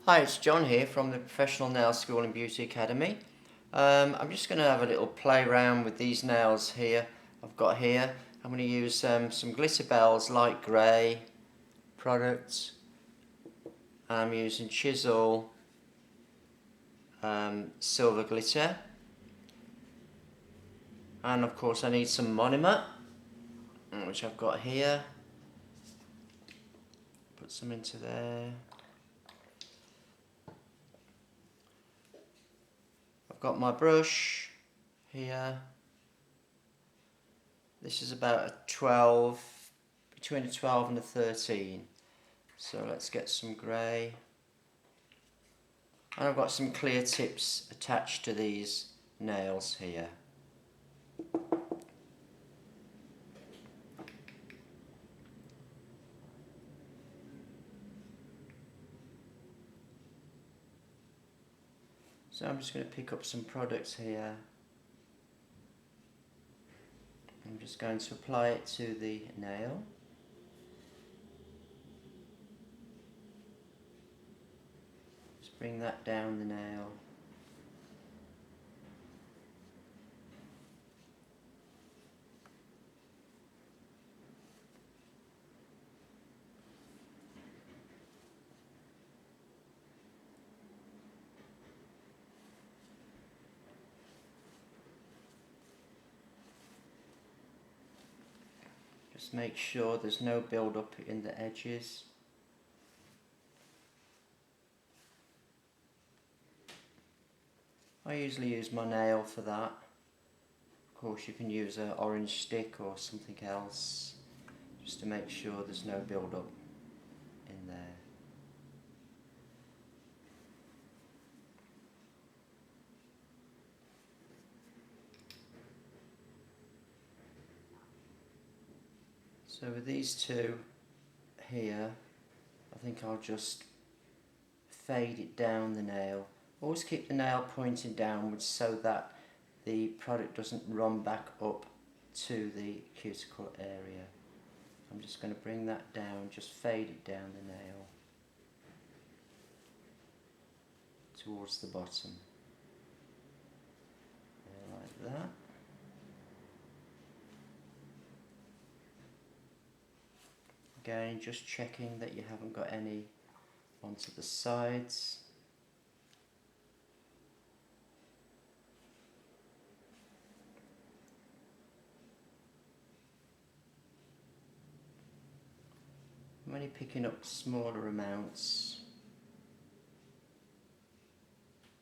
Hi, it's John here from the Professional Nail School and Beauty Academy. I'm just going to have a little play around with these nails here. I've got here. I'm going to use some Glitter Bells light grey products. I'm using chisel silver glitter, and of course I need some monomer, which I've got here. Put some into there. I've got my brush here. This is about a 12, between a 12 and a 13. So let's get some grey. And I've got some clear tips attached to these nails here. So I'm just going to pick up some products here. I'm just going to apply it to the nail. Just bring that down the nail. Just make sure there's no build up in the edges. I usually use my nail for that. Of course you can use an orange stick or something else just to make sure there's no build up in there. So with these two here, I think I'll just fade it down the nail. Always keep the nail pointing downwards so that the product doesn't run back up to the cuticle area. I'm just going to bring that down, just fade it down the nail towards the bottom. There, like that. Again, just checking that you haven't got any onto the sides. I'm only picking up smaller amounts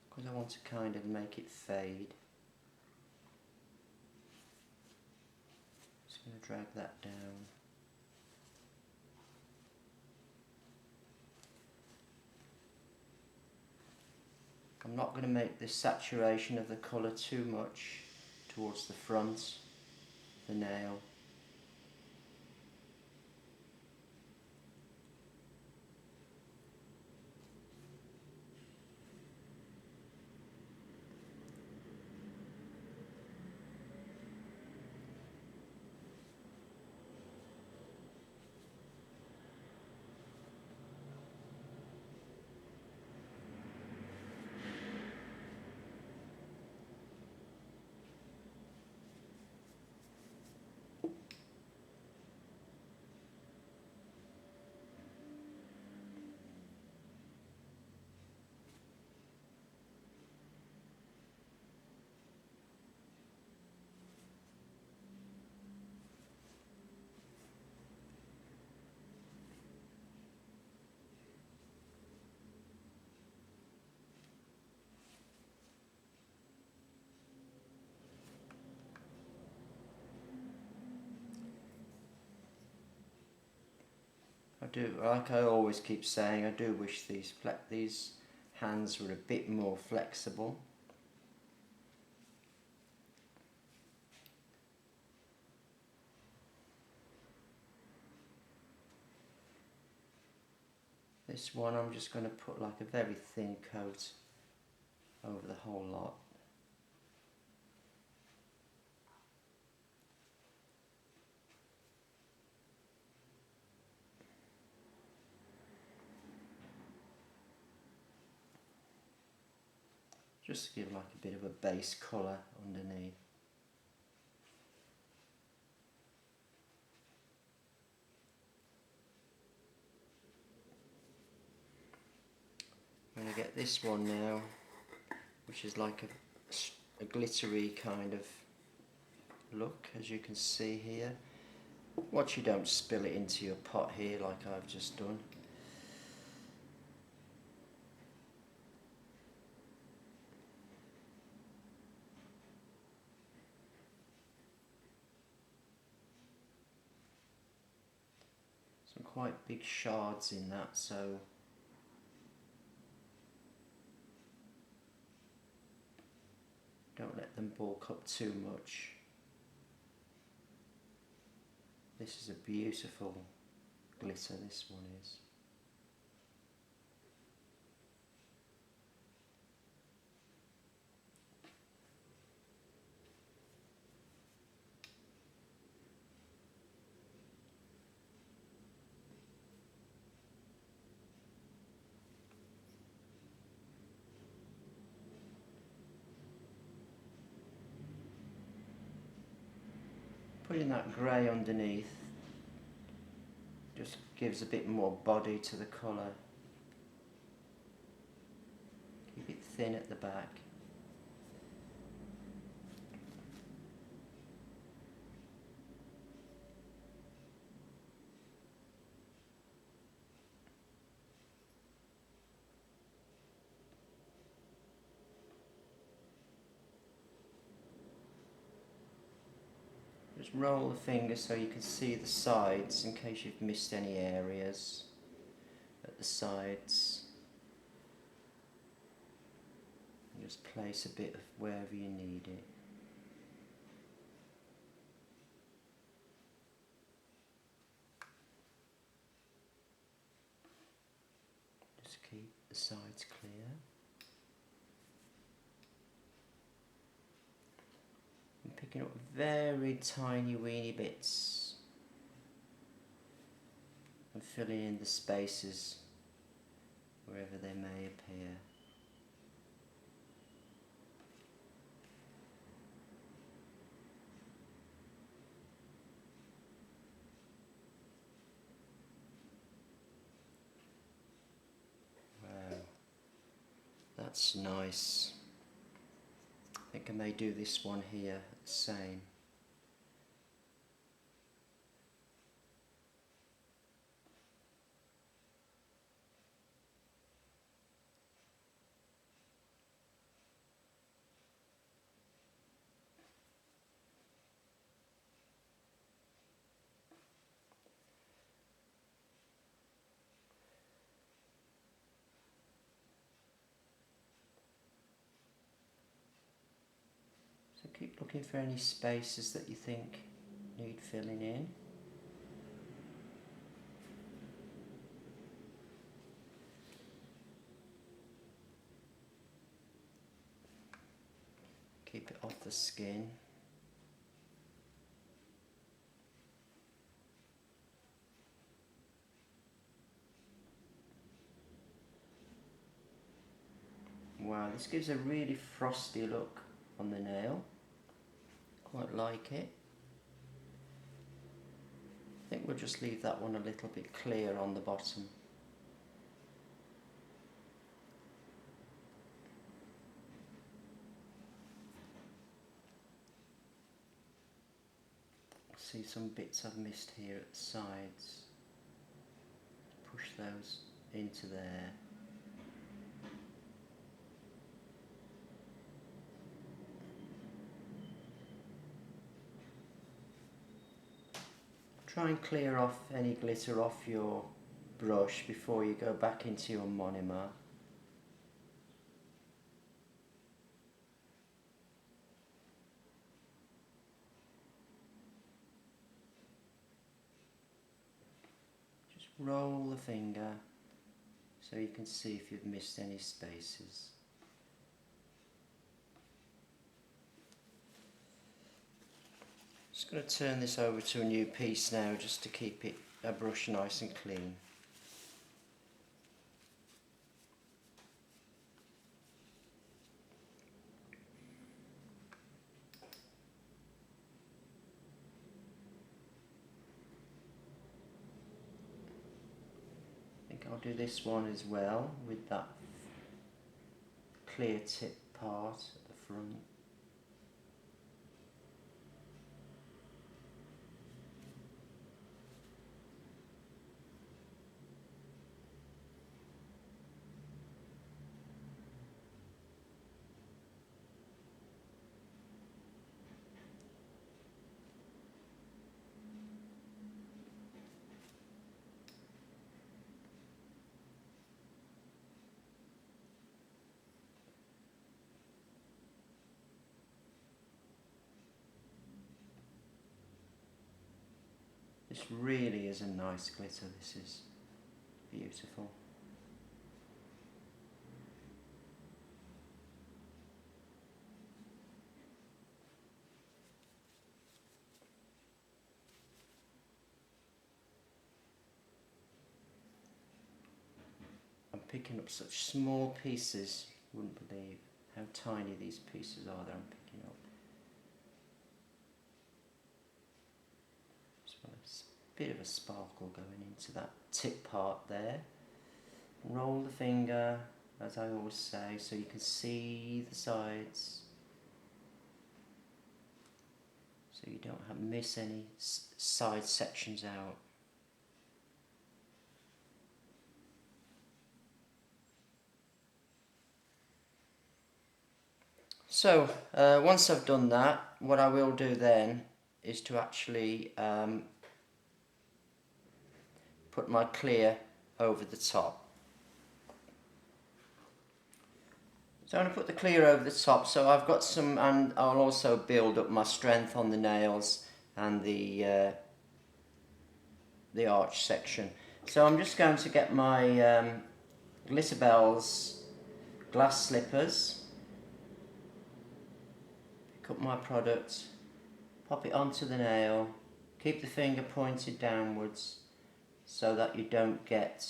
because I want to kind of make it fade. Just going to drag that down. I'm not going to make the saturation of the colour too much towards the front of the nail. Like I always keep saying, I do wish these hands were a bit more flexible. This one I'm just going to put like a very thin coat over the whole lot. just to give like a bit of a base colour underneath. I'm going to get this one now, which is like a glittery kind of look, as you can see here. Watch you don't spill it into your pot here like I've just done. Some quite big shards in that, so don't let them bulk up too much. This is a beautiful glitter, this one is. Putting that grey underneath just gives a bit more body to the colour. Keep it thin at the back. Just roll the finger so you can see the sides in case you've missed any areas at the sides. And just place a bit of wherever you need it. Just keep the sides clear. I'm picking up very tiny weeny bits and filling in the spaces wherever they may appear. Wow, that's nice. I think I may do this one here the same. So keep looking for any spaces that you think need filling in. Keep it off the skin. Wow, this gives a really frosty look on the nail. Quite like it. I think we'll just leave that one a little bit clear on the bottom. See some bits I've missed here at the sides. Push those into there. Try and clear off any glitter off your brush before you go back into your monomer. Just roll the finger so you can see if you've missed any spaces. Just going to turn this over to a new piece now just to keep it a brush nice and clean. do this one as well with that clear tip part at the front. This really is a nice glitter, this is beautiful. I'm picking up such small pieces, you wouldn't believe how tiny these pieces are that I'm picking up. Bit of a sparkle going into that tip part there. Roll the finger, as I always say, so you can see the sides, so you don't miss any side sections out. So once I've done that, what I will do then is to actually put my clear over the top. So I'm going to put the clear over the top, so I've got some, and I'll also build up my strength on the nails and the arch section. So I'm just going to get my Glitterbells glass slippers, pick up my product, pop it onto the nail, keep the finger pointed downwards so that you don't get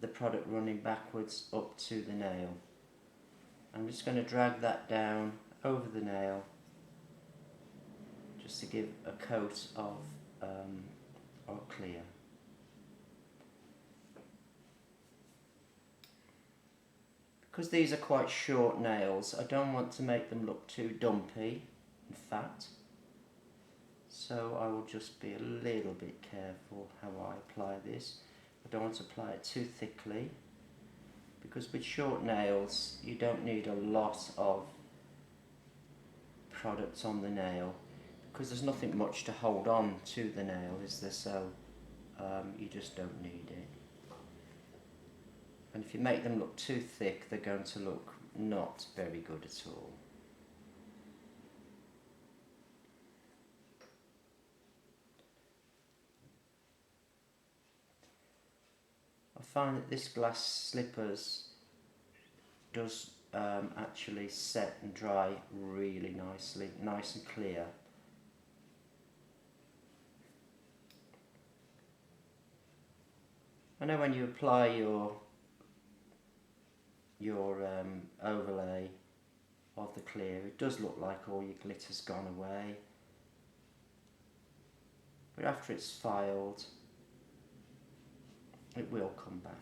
the product running backwards up to the nail. I'm just going to drag that down over the nail just to give a coat of clear. Because these are quite short nails, I don't want to make them look too dumpy and fat, so I will just be a little bit careful how I apply this. I don't want to apply it too thickly, because with short nails you don't need a lot of product on the nail, because there's nothing much to hold on to the nail, is there? So you just don't need it. And if you make them look too thick, they're going to look not very good at all. I find that this glass slippers does actually set and dry really nicely, nice and clear. I know when you apply your overlay of the clear, it does look like all your glitter's gone away, but after it's filed it will come back.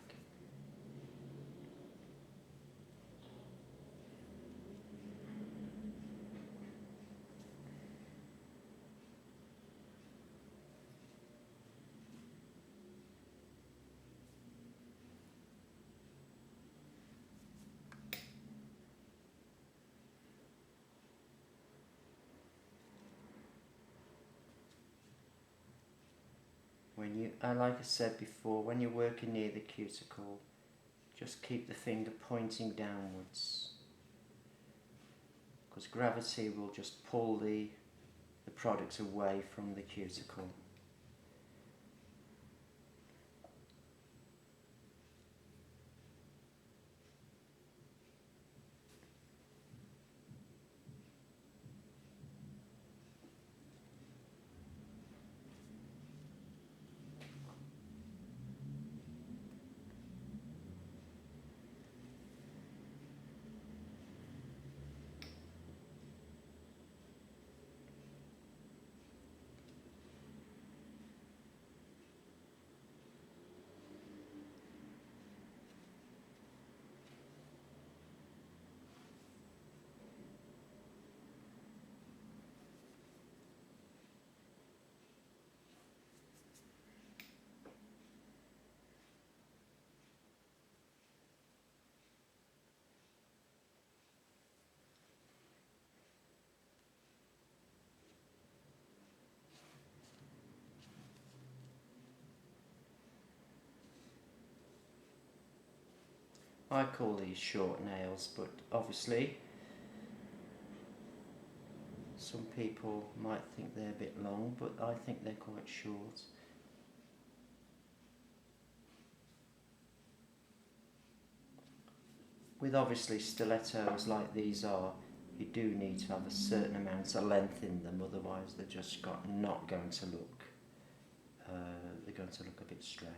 When you, like I said before, when you're working near the cuticle, just keep the finger pointing downwards, because gravity will just pull the product away from the cuticle. I call these short nails, but obviously some people might think they're a bit long, but I think they're quite short. With obviously stilettos like these are, you do need to have a certain amount of length in them, otherwise they're just not going to look, they're going to look a bit strange.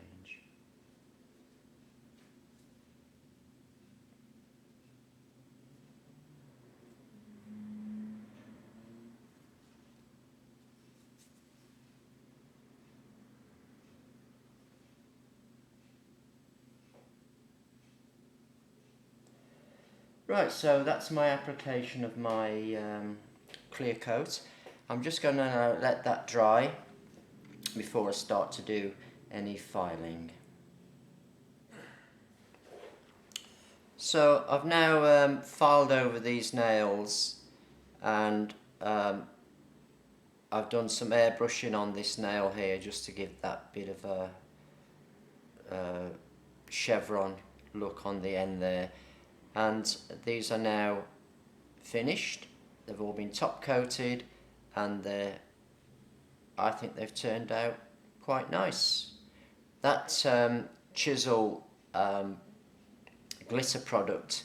Right, so that's my application of my clear coat. I'm just going to let that dry before I start to do any filing. So I've now filed over these nails, and I've done some airbrushing on this nail here just to give that bit of a chevron look on the end there. And these are now finished. They've all been top coated, and I think they've turned out quite nice. That chisel glitter product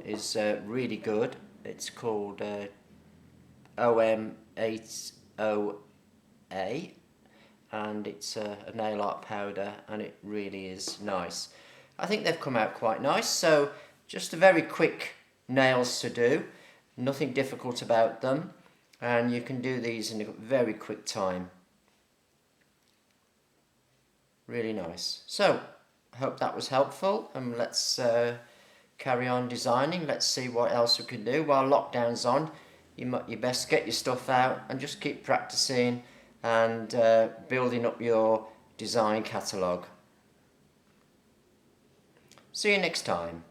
is really good. It's called OM80A, and it's a nail art powder, and it really is nice. I think they've come out quite nice. So just a very quick nails to do, nothing difficult about them, and you can do these in a very quick time. Really nice. So I hope that was helpful, and let's carry on designing. Let's see what else we can do. While lockdown's on, you best get your stuff out and just keep practicing and building up your design catalogue. See you next time.